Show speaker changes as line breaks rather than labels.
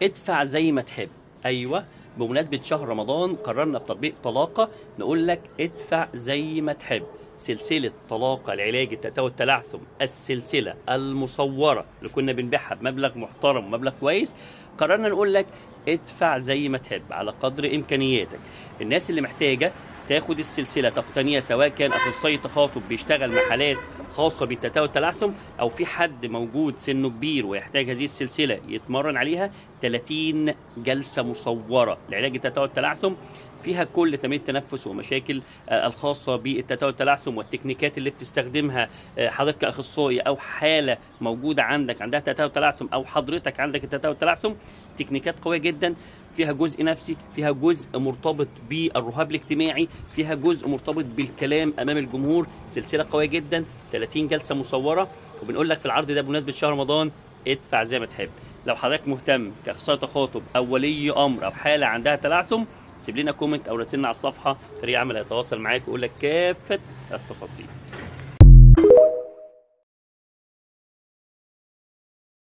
ادفع زي ما تحب. ايوه، بمناسبة شهر رمضان قررنا في تطبيق طلاقة نقول لك ادفع زي ما تحب. سلسلة طلاقة لعلاج التأتأة والتلعثم، السلسلة المصورة اللي كنا بنبيعها بمبلغ محترم ومبلغ كويس، قررنا نقول لك ادفع زي ما تحب على قدر إمكانياتك. الناس اللي محتاجة تاخد السلسلة تقنية، سواء كان أخصائي تخاطب بيشتغل مع حالات خاصة بالتأتأة والتلعثم، أو في حد موجود سنه كبير ويحتاج هذه السلسلة يتمرن عليها، 30 جلسة مصورة لعلاج التأتأة والتلعثم، فيها كل تمرين التنفس ومشاكل الخاصة بالتأتأة والتلعثم والتكنيكات اللي بتستخدمها حضرتك كأخصائي، أو حالة موجودة عندك عندها تأتأة والتلعثم، أو حضرتك عندك التأتأة والتلعثم. تكنيكات قوية جدا، فيها جزء نفسي، فيها جزء مرتبط بالرهاب الاجتماعي، فيها جزء مرتبط بالكلام امام الجمهور. سلسله قويه جدا، 30 جلسه مصوره. وبنقول لك في العرض ده بمناسبه شهر رمضان ادفع زي ما تحب. لو حضرتك مهتم كاخصائي تخاطب او ولي امر او حاله عندها تلعثم، سيب لنا كومنت او راسلنا على الصفحه، فريق عمل هيتواصل معاك ويقول لك كافه التفاصيل.